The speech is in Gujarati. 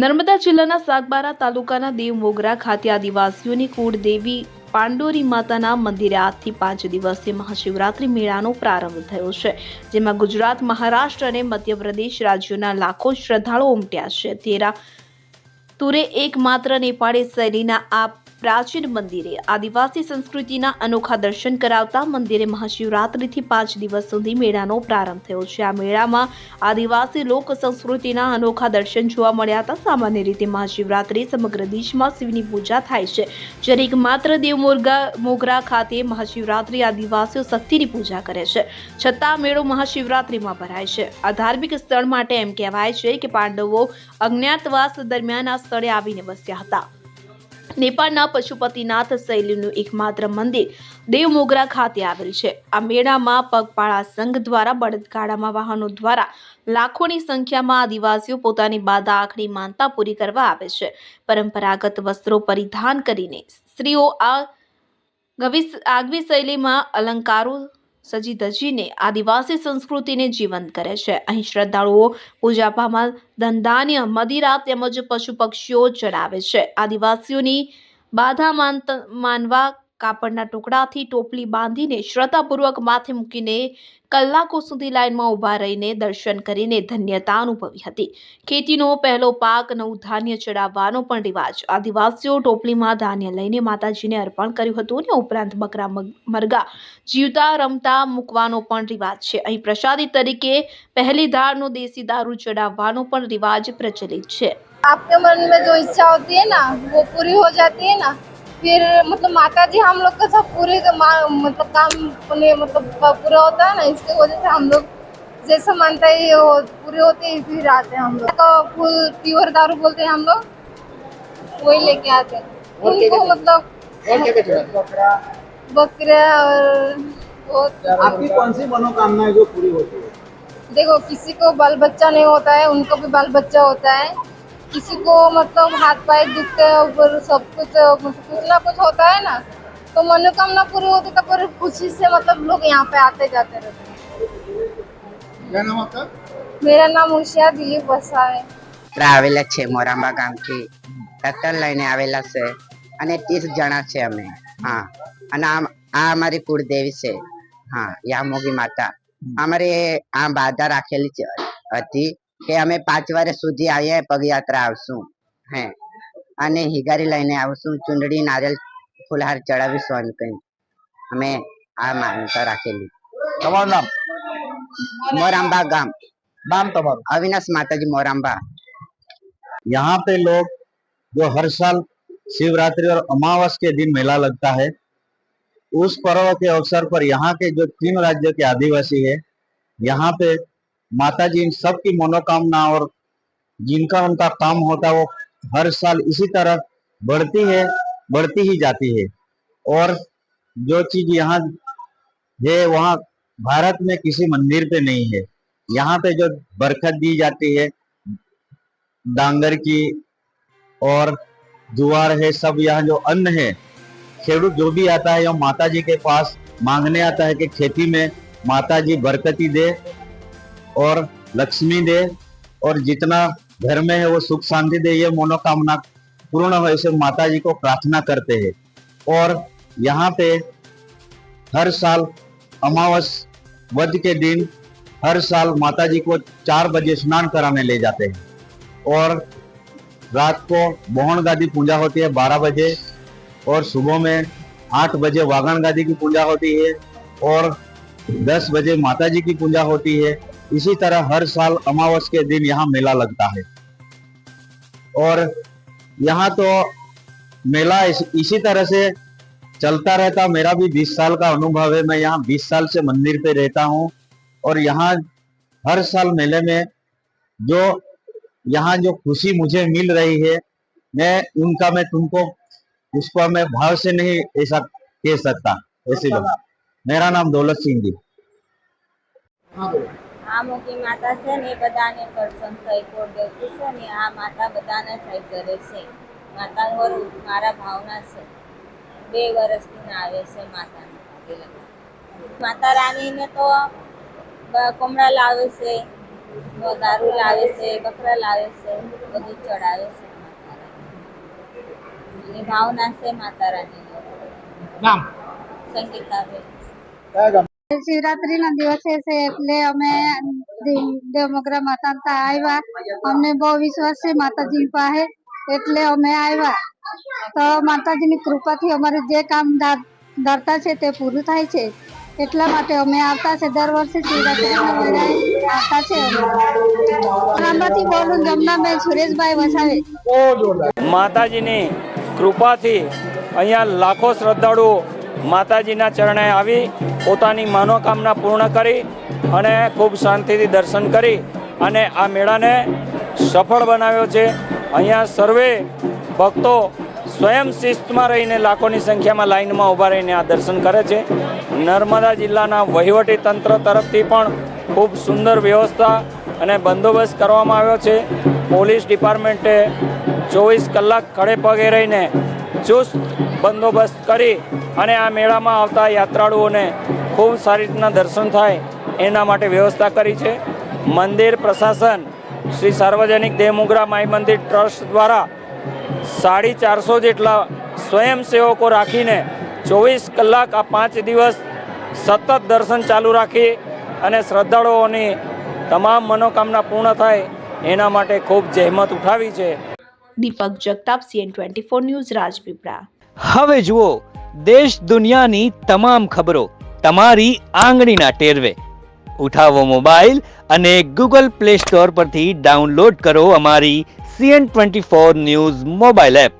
નર્મદા જિલ્લાના સાગબારા તાલુકાના દેવમોગરા ખાતે આદિવાસીઓની કુળદેવી પાંડોરી માતાના મંદિરે આજથી 5 દિવસીય મહાશિવરાત્રી મેળાનો પ્રારંભ થયો છે, જેમાં ગુજરાત, મહારાષ્ટ્ર અને મધ્યપ્રદેશ રાજ્યોના લાખો શ્રદ્ધાળુઓ ઉમટ્યા છે. તુરે એકમાત્ર નેપાળી શૈલીના આ પ્રાચીન મંદિરે આદિવાસી સંસ્કૃતિના અનોખા દર્શન કરાવતા મંદિરે મહાશિવરાત્રીથી 5 દિવસ સુધી મેળાનો પ્રારંભ થયો છે. આ મેળામાં આદિવાસી લોક સંસ્કૃતિના અનોખા દર્શન જોવા મળ્યા હતા. સામાન્ય રીતે મહાશિવરાત્રી સમગ્ર દેશમાં શિવની પૂજા થાય છે, જ્યારે એકમાત્ર દેવમોગરા ખાતે મહાશિવરાત્રી આદિવાસીઓ શક્તિની પૂજા કરે છે. છતાં મેળો મહાશિવરાત્રીમાં ભરાય છે. આ ધાર્મિક સ્થળ માટે એમ કહેવાય છે કે પાંડવો અજ્ઞાતવાસ દરમિયાન આ સ્થળે આવીને વસ્યા હતા. નેપાળના પશુપતિનાથ શૈલીનું એકમાત્ર મંદિર દેવમોગરા ખાતે આવેલ છે. આ મેળામાં પગપાળા સંઘ દ્વારા બળદગાડામાં વાહનો દ્વારા લાખોની સંખ્યામાં આદિવાસીઓ પોતાની બાધા આખરી માનતા પૂરી કરવા આવે છે. પરંપરાગત વસ્ત્રો પરિધાન કરીને સ્ત્રીઓ આગવી શૈલીમાં અલંકારો સજી ધજીને આદિવાસી સંસ્કૃતિને જીવંત કરે છે. અહીં શ્રદ્ધાળુઓ પૂજાપામાં ધનધાન્ય, મદિરા તેમજ પશુ પક્ષીઓ ચડાવે છે. આદિવાસીઓની બાધા માનવા કાપડના ટુકડાથી ટોપલી બાંધીને શ્રદ્ધાપૂર્વક માથે મૂકીને કલાકો સુધી લાઇનમાં ઊભા રહીને દર્શન કરીને ધન્યતા અનુભવી હતી. ખેતીનો પહેલો પાક નવું ધાન્ય ચડાવવાનો પણ રિવાજ. આદિવાસીઓ ટોપલીમાં ધાન્ય લઈને માતાજીને અર્પણ કર્યું હતું અને ઉપરાંત બકરા મરઘા જીવતા રમતા મૂકવાનો પણ રિવાજ છે. અહીં પ્રસાદી તરીકે પહેલી ધારનો દેશી દારૂ ચડાવવાનો પણ રિવાજ प्रचलित है. आपके मन में जो इच्छा होती है ना वो पूरी हो जाती है ना, फिर मतलब माता जी हम लोग का सब पूरे मतलब काम पूरा होता है ना, इसकी वजह से हम लोग जैसा मानता है वो पूरे होते हैं, फिर आते हैं हम लोग तो फुल प्योर दारू बोलते हैं हम लोग, वही लेके आते हैं उनको मतलब बकरा और आपकी कौन सी मनोकामना है जो पूरी होती है? देखो, किसी को बाल बच्चा नहीं होता है, उनको भी बाल बच्चा होता है. किसी को मतलब हाथ पैर दुखते हैं, ऊपर सब कुछ कुछ ना कुछ होता है ना, तो मनोकामना पूरी होती तो पूरी खुशी से मतलब लोग यहाँ पे आते जाते रहते हैं. क्या नाम आपका? मेरा नाम उषा दिलीप वसा है. આવેલા છે મોરાંબા ગામથી ટ્રેક્ટર લઈને આવેલા છે અને 30 જણા છે અમે. હા, અને આ અમારી કુળદેવી છે. હા, યામોગી માતા. અમારે આ બાધા રાખેલી હતી કે અમે 5 વર્ષ સુધી આવીએ પગયાત્રા આવશું. હે, અને હિગારી લઈને આવશું, ચુંદડી નારિયેલ ફુલહાર ચડાવીશું અને કંઈ અમે આ માનતા રાખેલી. તમારું નામ? મોરાંબા ગામ. नाम तुम्हारा? अविनाश माताजी मोरांबा. यहाँ पे लोग जो हर साल शिवरात्रि और अमावस के दिन मेला लगता है, उस पर्व के अवसर पर यहाँ के जो 3 राज्य के आदिवासी है, यहाँ पे माता जी इन सबकी मनोकामना और जिनका उनका काम होता है वो हर साल इसी तरह बढ़ती ही जाती है. और जो चीज यहाँ है वहाँ भारत में किसी मंदिर पे नहीं है. यहाँ पे जो बरकत दी जाती है डांगर की और जुआर है, सब यहाँ जो अन्न है, खेडूत जो भी आता है यहाँ माता जी के पास मांगने आता है कि खेती में माता जी बरकती दे और लक्ष्मी दे और जितना घर में है वो सुख शांति दे, ये मनोकामना पूर्ण हो, ऐसे माता जी को प्रार्थना करते हैं. और यहाँ पे हर साल अमावस वध के दिन हर साल माता जी को 4 बजे स्नान कराने ले जाते हैं और रात को बोहन गादी पूजा होती है 12 बजे और सुबह में 8 बजे वागण गादी की पूजा होती है और 10 बजे माता जी की पूजा होती है. इसी तरह हर साल अमावस के दिन यहाँ मेला लगता है और यहाँ तो मेला इसी तरह से चलता रहता. मेरा भी 20 साल का अनुभव है. मैं यहाँ 20 साल से मंदिर पे रहता हूँ और यहाँ हर साल मेले में जो यहाँ जो खुशी मुझे मिल रही है, मैं तुमको उसको मैं भाव से नहीं ऐसा कह सकता. ऐसी बात. मेरा नाम दौलत सिंह जी. આ મોટી માતા છે ને એ બધાને કરસન થઈ કોડ દેવતી છે ને આ માતા બધાને થઈ કરે છે. માતાનો મારા ભાવના છે. 2 વર્ષથી ના આવે છે માતાને. માતા રાણીને તો કમળા લાવે છે, દારૂ લાવે છે, બકરા લાવે છે, બધું ચડાવે છે માતારાની. અને ભાવના છે માતા રાણીની. નામ સંગીતાબેન. કયા ગામ શિવરાત્રીના દિવસે છે એટલે અમે દેવમોગરા માતા ત્યાં આવ્યા. અમને બહુ વિશ્વાસ છે માતાજી પાસે એટલે અમે આવ્યા. તો માતાજીની કૃપાથી અમારે જે કામ ધારતા છે તે પૂરું થાય છે. એટલા માટે અમે આવતા છે. દર વર્ષે શિવરાત્રીના વેળાએ આવતા છે. રામબાથી બોલું જમનાબેન સુરેશભાઈ વસાવે. બહુ જોરદાર માતાજીની કૃપાથી અહીંયા લાખો શ્રદ્ધાળુઓ માતાજીના ચરણે આવી પોતાની મનોકામના પૂર્ણ કરી અને ખૂબ શાંતિથી દર્શન કરી અને આ મેળાને સફળ બનાવ્યો છે. અહીંયા સર્વે ભક્તો સ્વયં શિસ્તમાં રહીને લાખોની સંખ્યામાં લાઈનમાં ઊભા રહીને આ દર્શન કરે છે. નર્મદા જિલ્લાના વહીવટી તંત્ર તરફથી પણ ખૂબ સુંદર વ્યવસ્થા અને બંદોબસ્ત કરવામાં આવ્યો છે. પોલીસ ડિપાર્ટમેન્ટે 24 કલાક ખડે પગે રહીને ચુસ્ત બંદોબસ્ત કરી અને આ મેળામાં આવતા યાત્રાળુઓને ખૂબ સારી રીતના દર્શન થાય એના માટે વ્યવસ્થા કરી છે. મંદિર પ્રશાસન શ્રી સાર્વજનિક દેવમોગરા માઈ મંદિર ટ્રસ્ટ દ્વારા 450 જેટલા સ્વયંસેવકો રાખીને 24 કલાક આ 5 દિવસ સતત દર્શન ચાલુ રાખી અને શ્રદ્ધાળુઓની તમામ મનોકામના પૂર્ણ થાય એના માટે ખૂબ જહેમત ઉઠાવી છે. દીપક જગતાપ, CN24 ન્યૂઝ, રાજપીપળા. હવે જુઓ દેશ દુનિયાની તમામ ખબરો તમારી આંગળીના ટેરવે. ઉઠાવો મોબાઈલ અને Google Play Store પરથી ડાઉનલોડ કરો અમારી CN24 ન્યૂઝ મોબાઈલ એપ.